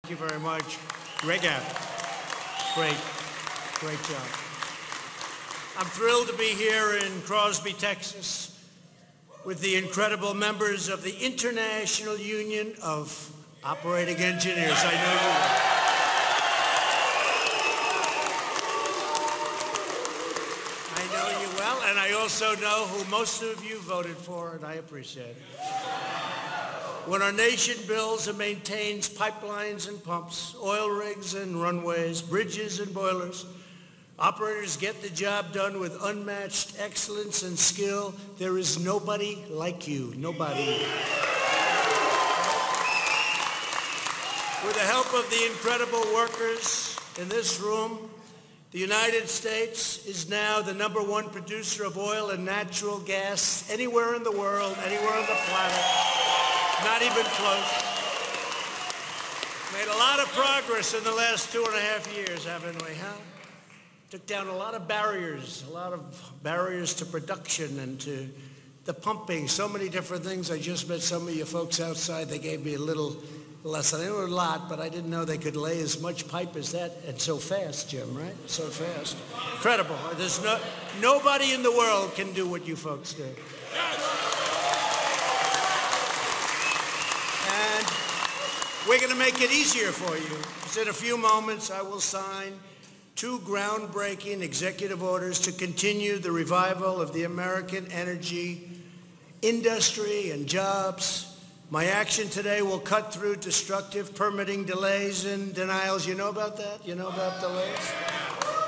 Thank you very much. Great job. Great job. I'm thrilled to be here in Crosby, Texas, with the incredible members of the International Union of Operating Engineers. I know you well. I know you well, and I also know who most of you voted for, and I appreciate it. When our nation builds and maintains pipelines and pumps, oil rigs and runways, bridges and boilers, operators get the job done with unmatched excellence and skill. There is nobody like you, nobody. With the help of the incredible workers in this room, the United States is now the #1 producer of oil and natural gas anywhere in the world, anywhere on the planet. Not even close. Made a lot of progress in the last 2.5 years, haven't we, huh? Took down a lot of barriers to production and to the pumping, so many different things. I just met some of you folks outside. They gave me a little lesson. I knew a lot, but I didn't know they could lay as much pipe as that, and so fast, Jim, right? So fast. Incredible. There's nobody in the world can do what you folks do. And we're going to make it easier for you. Because in a few moments, I will sign 2 groundbreaking executive orders to continue the revival of the American energy industry and jobs. My action today will cut through destructive permitting delays and denials. You know about that? You know about delays?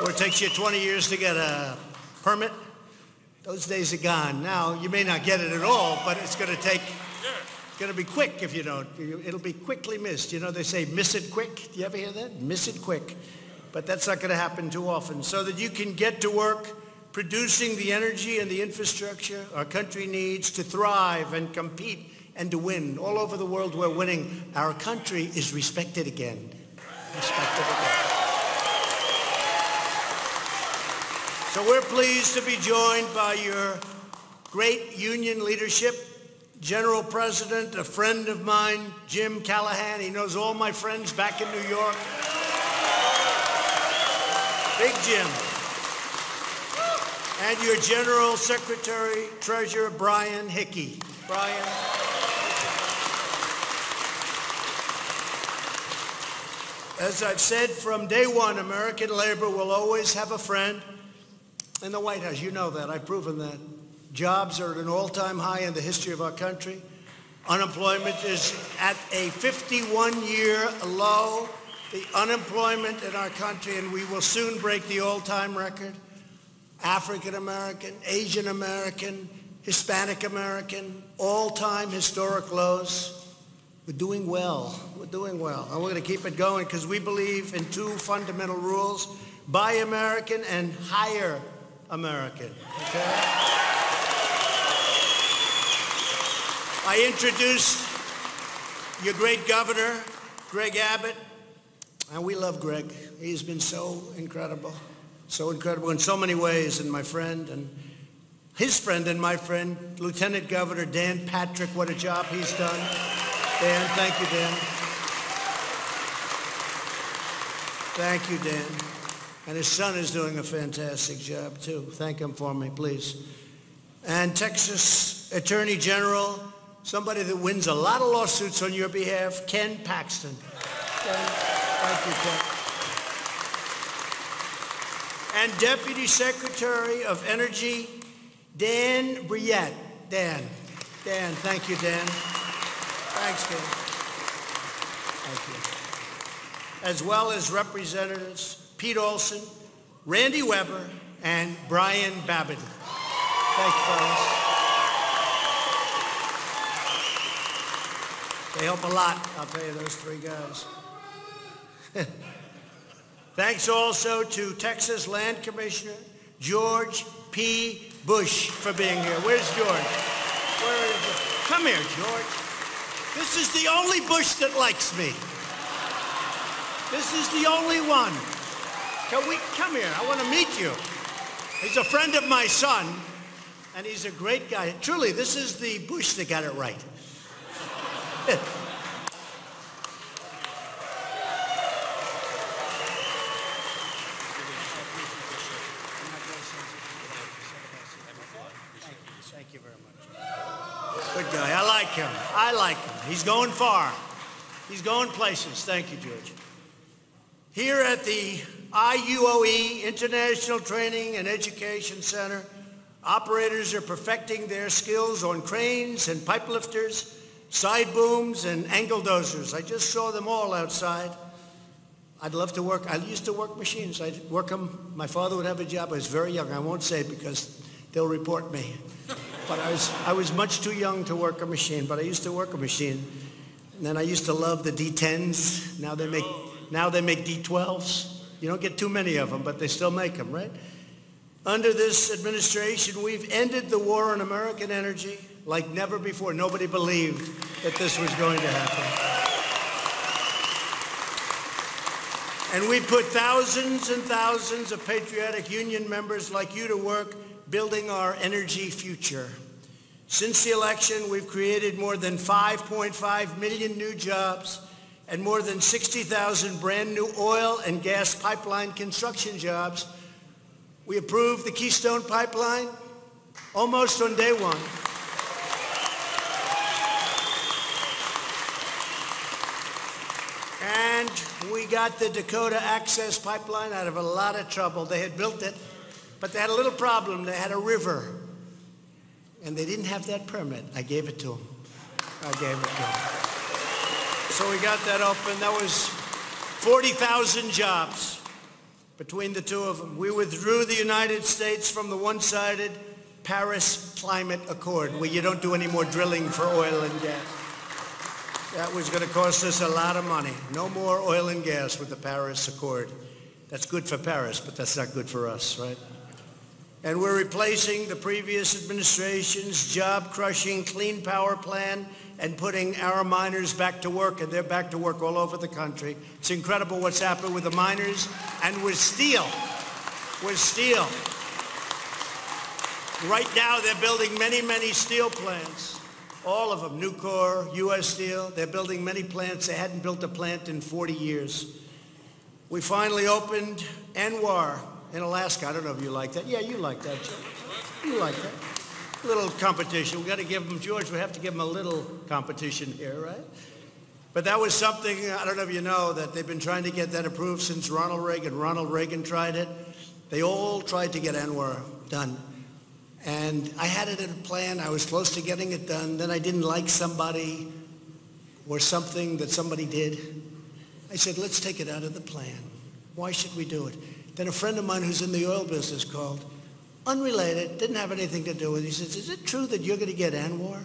Or it takes you 20 years to get a permit? Those days are gone. Now, you may not get it at all, but it's going to take... It's going to be quick if you don't. It'll be quickly missed. You know, they say miss it quick. Do you ever hear that? Miss it quick. But that's not going to happen too often. So that you can get to work producing the energy and the infrastructure our country needs to thrive and compete and to win. All over the world, we're winning. Our country is respected again. Respected again. So we're pleased to be joined by your great union leadership. General President, a friend of mine, Jim Callahan. He knows all my friends back in New York. Big Jim. And your General Secretary, Treasurer, Brian Hickey. Brian. As I've said from day one, American labor will always have a friend in the White House. You know that. I've proven that. Jobs are at an all-time high in the history of our country. Unemployment is at a 51-year low. The unemployment in our country, and we will soon break the all-time record. African American, Asian American, Hispanic American, all-time historic lows. We're doing well. We're doing well. And we're going to keep it going because we believe in 2 fundamental rules: buy American and hire American. Okay? I introduced your great governor, Greg Abbott, and we love Greg. He's been so incredible in so many ways, and my friend, and his friend and my friend, Lieutenant Governor Dan Patrick, what a job he's done. Dan, thank you, Dan. Thank you, Dan. And his son is doing a fantastic job, too. Thank him for me, please. And Texas Attorney General, somebody that wins a lot of lawsuits on your behalf, Ken Paxton. Ken, thank you, Ken. And Deputy Secretary of Energy, Dan Briette. Dan, thank you, Dan. Thanks, Dan. Thank you. As well as Representatives Pete Olson, Randy Weber, and Brian Babbitt. Thank you, fellas. They help a lot, I'll tell you, those 3 guys. Thanks also to Texas Land Commissioner George P. Bush for being here. Where's George? Where is he? Come here, George. This is the only Bush that likes me. This is the only one. Come here, I want to meet you. He's a friend of my son, and he's a great guy. Truly, this is the Bush that got it right. guy. I like him. I like him. He's going far. He's going places. Thank you, George. Here at the IUOE, International Training and Education Center, operators are perfecting their skills on cranes and pipe lifters, side booms, and angle dozers. I just saw them all outside. I'd love to work. I used to work machines. I'd work them. My father would have a job. I was very young. I won't say it because they'll report me. But I was much too young to work a machine, but I used to work a machine. And then I used to love the D10s. Now they make D12s. You don't get too many of them, but they still make them, right? Under this administration, we've ended the war on American energy like never before. Nobody believed that this was going to happen. And we put thousands and thousands of patriotic union members like you to work building our energy future. Since the election, we've created more than 5.5 million new jobs and more than 60,000 brand new oil and gas pipeline construction jobs. We approved the Keystone Pipeline almost on day one. And we got the Dakota Access Pipeline out of a lot of trouble. They had built it, but they had a little problem. They had a river, and they didn't have that permit. I gave it to them. I gave it to them. So we got that open. That was 40,000 jobs between the two of them. We withdrew the United States from the one-sided Paris Climate Accord, where you don't do any more drilling for oil and gas. That was going to cost us a lot of money. No more oil and gas with the Paris Accord. That's good for Paris, but that's not good for us, right? And we're replacing the previous administration's job-crushing Clean Power Plan and putting our miners back to work, and they're back to work all over the country. It's incredible what's happened with the miners and with steel. With steel. Right now, they're building many, many steel plants. All of them, Nucor, U.S. Steel. They're building many plants. They hadn't built a plant in 40 years. We finally opened ANWR in Alaska. I don't know if you like that. Yeah, you like that, George. You like that. A little competition. We've got to give them, George, we have to give them a little competition here, right? But that was something, I don't know if you know, that they've been trying to get that approved since Ronald Reagan. Ronald Reagan tried it. They all tried to get ANWR done. And I had it in a plan. I was close to getting it done. Then I didn't like somebody or something that somebody did. I said, let's take it out of the plan. Why should we do it? Then a friend of mine who's in the oil business called, unrelated, didn't have anything to do with it. He says, is it true that you're going to get ANWR?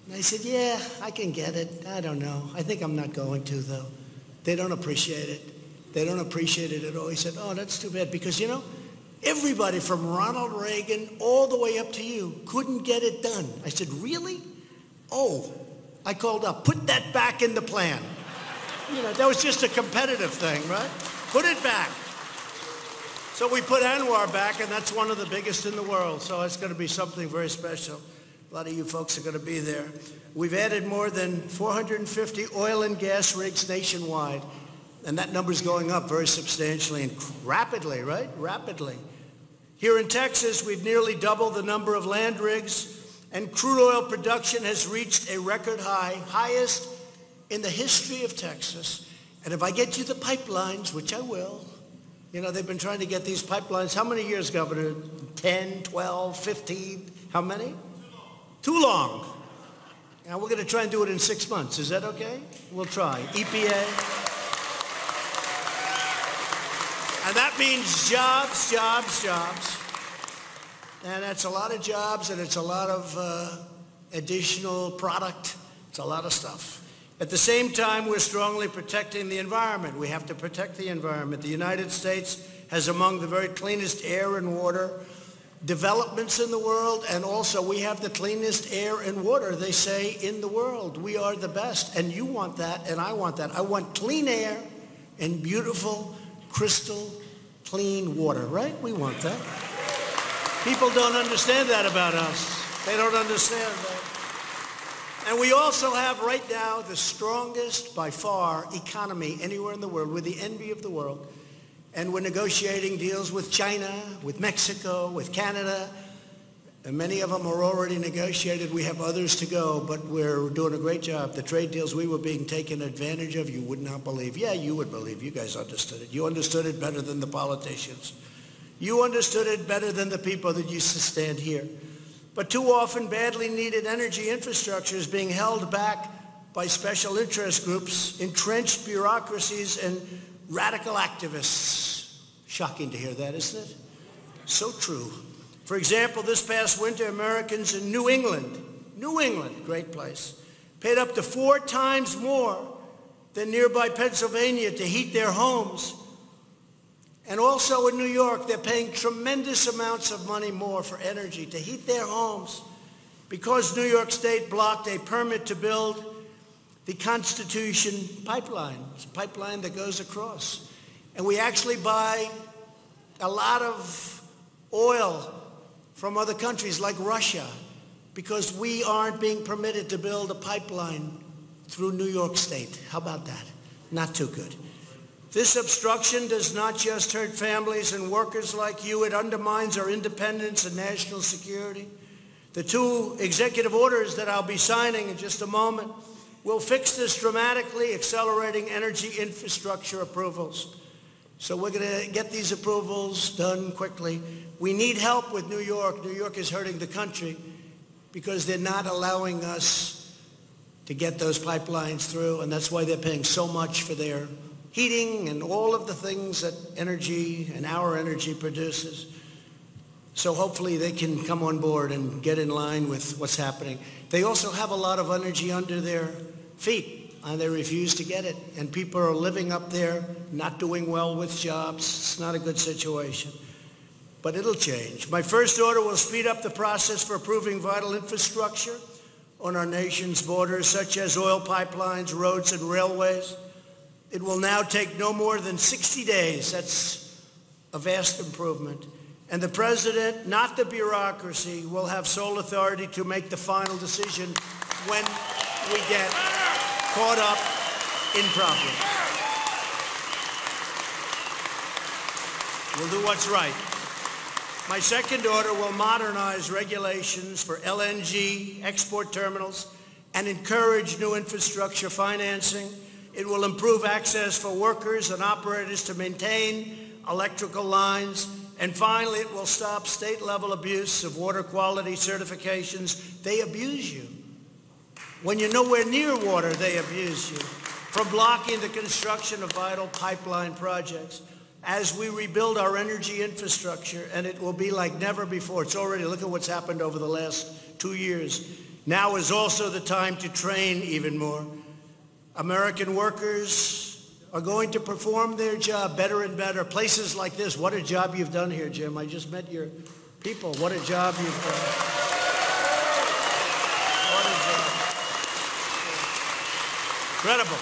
And I said, yeah, I can get it. I don't know. I think I'm not going to, though. They don't appreciate it. They don't appreciate it at all. He said, oh, that's too bad. Because, you know, everybody from Ronald Reagan all the way up to you couldn't get it done. I said, really? Oh, I called up. Put that back in the plan. You know, that was just a competitive thing, right? Put it back. So we put ANWR back, and that's one of the biggest in the world. So it's going to be something very special. A lot of you folks are going to be there. We've added more than 450 oil and gas rigs nationwide. And that number's going up very substantially and rapidly, right? Rapidly. Here in Texas, we've nearly doubled the number of land rigs, and crude oil production has reached a record high, highest in the history of Texas. And if I get you the pipelines, which I will, you know, they've been trying to get these pipelines. How many years, Governor? 10, 12, 15? How many? Too long. Now, we're going to try and do it in 6 months. Is that okay? We'll try. EPA. And that means jobs, jobs, jobs. And that's a lot of jobs, and it's a lot of additional product. It's a lot of stuff. At the same time, we're strongly protecting the environment. We have to protect the environment. The United States has among the very cleanest air and water developments in the world, and also we have the cleanest air and water, they say, in the world. We are the best, and you want that, and I want that. I want clean air and beautiful, crystal clean water, right? We want that. People don't understand that about us. They don't understand that. And we also have right now the strongest, by far, economy anywhere in the world. We're the envy of the world. And we're negotiating deals with China, with Mexico, with Canada, And many of them are already negotiated. We have others to go, but we're doing a great job. The trade deals we were being taken advantage of, you would not believe. Yeah, you would believe. You guys understood it. You understood it better than the politicians. You understood it better than the people that used to stand here. But too often, badly needed energy infrastructure is being held back by special interest groups, entrenched bureaucracies, and radical activists. Shocking to hear that, isn't it? So true. For example, this past winter, Americans in New England, great place, paid up to 4 times more than nearby Pennsylvania to heat their homes. And also in New York, they're paying tremendous amounts of money more for energy to heat their homes because New York State blocked a permit to build the Constitution pipeline. It's a pipeline that goes across. And we actually buy a lot of oil from other countries like Russia because we aren't being permitted to build a pipeline through New York State. How about that? Not too good. This obstruction does not just hurt families and workers like you. It undermines our independence and national security. The 2 executive orders that I'll be signing in just a moment will fix this dramatically, accelerating energy infrastructure approvals. So we're going to get these approvals done quickly. We need help with New York. New York is hurting the country because they're not allowing us to get those pipelines through, and that's why they're paying so much for their heating and all of the things that energy and our energy produces. So hopefully they can come on board and get in line with what's happening. They also have a lot of energy under their feet, and they refuse to get it. And people are living up there, not doing well with jobs. It's not a good situation. But it'll change. My first order will speed up the process for approving vital infrastructure on our nation's borders, such as oil pipelines, roads, and railways. It will now take no more than 60 days. That's a vast improvement. And the president, not the bureaucracy, will have sole authority to make the final decision when we get caught up in problems. We'll do what's right. My second order will modernize regulations for LNG export terminals and encourage new infrastructure financing. It will improve access for workers and operators to maintain electrical lines. And finally, it will stop state-level abuse of water quality certifications. They abuse you. When you're nowhere near water, they abuse you. From blocking the construction of vital pipeline projects. As we rebuild our energy infrastructure, and it will be like never before. It's already, look at what's happened over the last 2 years. Now is also the time to train even more. American workers are going to perform their job better and better. Places like this, what a job you've done here, Jim. I just met your people. What a job you've done. What a job. Incredible.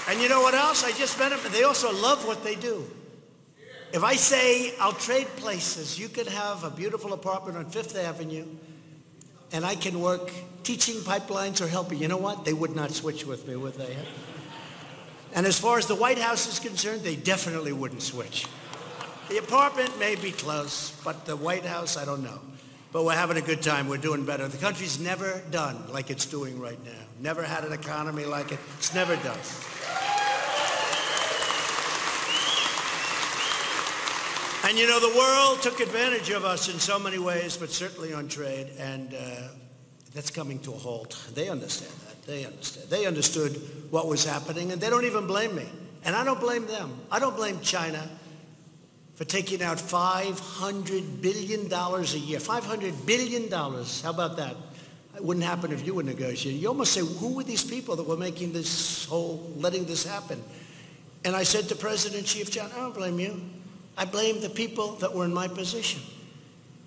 And you know what else? I just met them, and they also love what they do. If I say I'll trade places, you could have a beautiful apartment on 5th Avenue, and I can work teaching pipelines or helping. You know what? They would not switch with me, would they? And as far as the White House is concerned, they definitely wouldn't switch. The apartment may be close, but the White House, I don't know. But we're having a good time. We're doing better. The country's never done like it's doing right now. Never had an economy like it. It's never done. And you know, the world took advantage of us in so many ways, but certainly on trade, and that's coming to a halt. They understand that. They understand. They understood what was happening, and they don't even blame me. And I don't blame them. I don't blame China for taking out $500 billion a year. $500 billion. How about that? It wouldn't happen if you were negotiating. You almost say, who were these people that were making this whole, letting this happen? And I said to President Xi of China, I don't blame you. I blame the people that were in my position.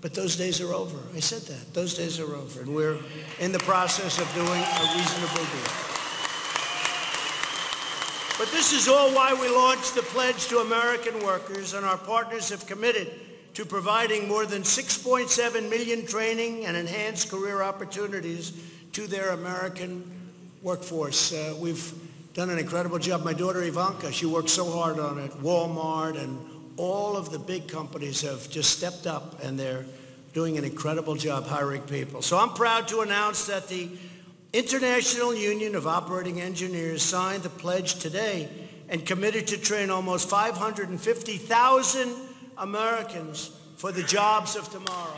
But those days are over. I said that. Those days are over. And we're in the process of doing a reasonable deal. But this is all why we launched the pledge to American workers, and our partners have committed to providing more than 6.7 million training and enhanced career opportunities to their American workforce. We've done an incredible job. My daughter Ivanka, she worked so hard on it. Walmart and all of the big companies have just stepped up, and they're doing an incredible job hiring people. So I'm proud to announce that the International Union of Operating Engineers signed the pledge today and committed to train almost 550,000 Americans for the jobs of tomorrow.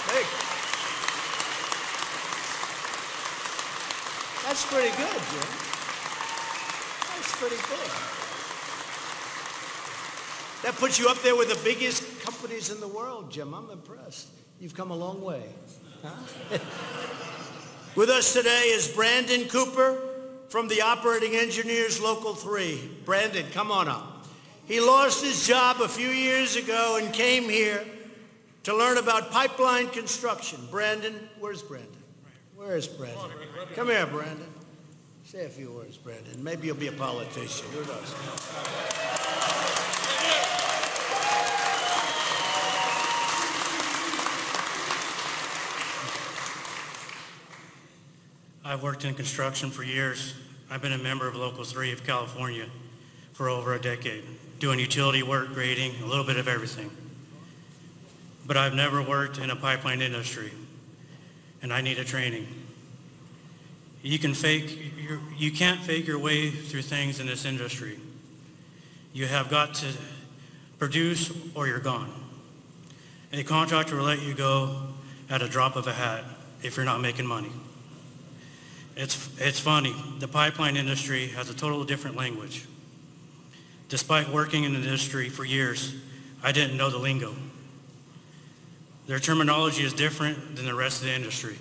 Hey, that's pretty good, Jim. That's pretty good. That puts you up there with the biggest companies in the world, Jim. I'm impressed. You've come a long way. Huh? With us today is Brandon Cooper from the Operating Engineers Local 3. Brandon, come on up. He lost his job a few years ago and came here to learn about pipeline construction. Brandon, where's Brandon? Where's Brandon? Come here, Brandon. Say a few words, Brandon. Maybe you'll be a politician. Who knows? I've worked in construction for years. I've been a member of Local 3 of California for over a decade, doing utility work, grading, a little bit of everything. But I've never worked in a pipeline industry, and I need a training. You can't fake your way through things in this industry. You have got to produce or you're gone. A contractor will let you go at a drop of a hat if you're not making money. It's funny, the pipeline industry has a totally different language. Despite working in the industry for years, I didn't know the lingo. Their terminology is different than the rest of the industry.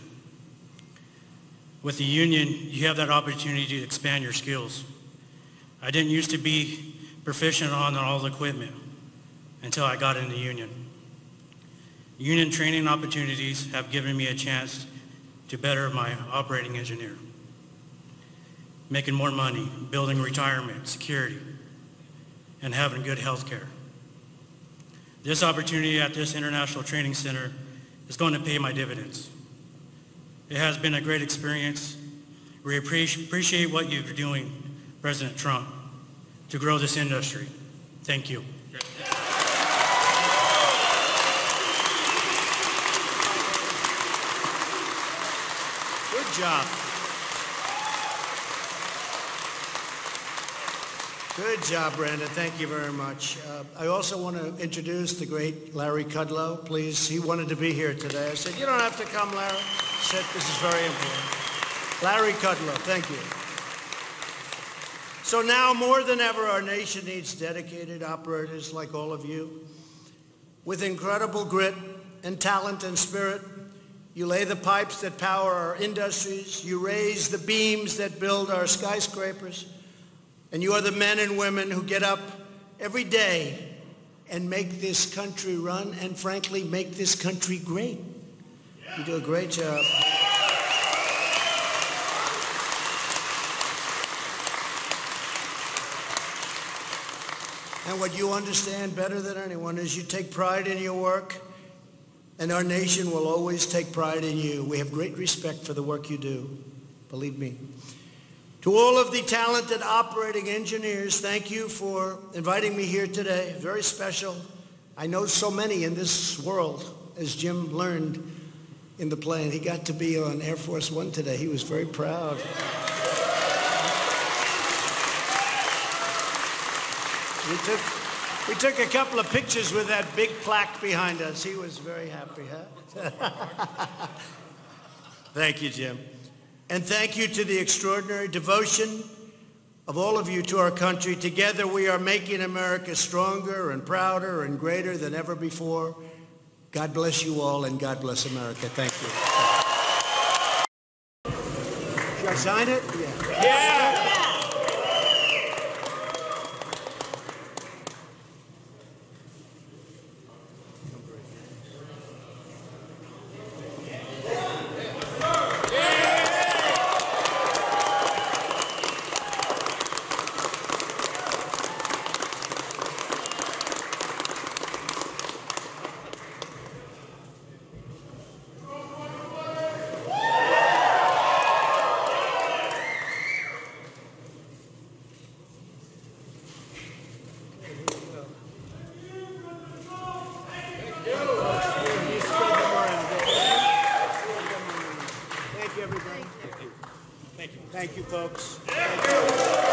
With the union, you have that opportunity to expand your skills. I didn't used to be proficient on all the equipment until I got in the union. Union training opportunities have given me a chance to better my operating engineer, making more money, building retirement, security, and having good health care. This opportunity at this International Training Center is going to pay my dividends. It has been a great experience. We appreciate what you're doing, President Trump, to grow this industry. Thank you. Good job. Good job, Brandon. Thank you very much. I also want to introduce the great Larry Kudlow, please. He wanted to be here today. I said, you don't have to come, Larry. He said, this is very important. Larry Kudlow, thank you. So now more than ever, our nation needs dedicated operators like all of you. With incredible grit and talent and spirit, you lay the pipes that power our industries. You raise the beams that build our skyscrapers. And you are the men and women who get up every day and make this country run and, frankly, make this country great. You do a great job. And what you understand better than anyone is you take pride in your work, and our nation will always take pride in you. We have great respect for the work you do, believe me. To all of the talented operating engineers, thank you for inviting me here today. Very special. I know so many in this world, as Jim learned in the plane. He got to be on Air Force One today. He was very proud. We took a couple of pictures with that big plaque behind us. He was very happy, huh? Thank you, Jim. And thank you to the extraordinary devotion of all of you to our country. Together we are making America stronger and prouder and greater than ever before. God bless you all, and God bless America. Thank you. Should I sign it? Yeah. Yeah. Thank you, folks. Thank you.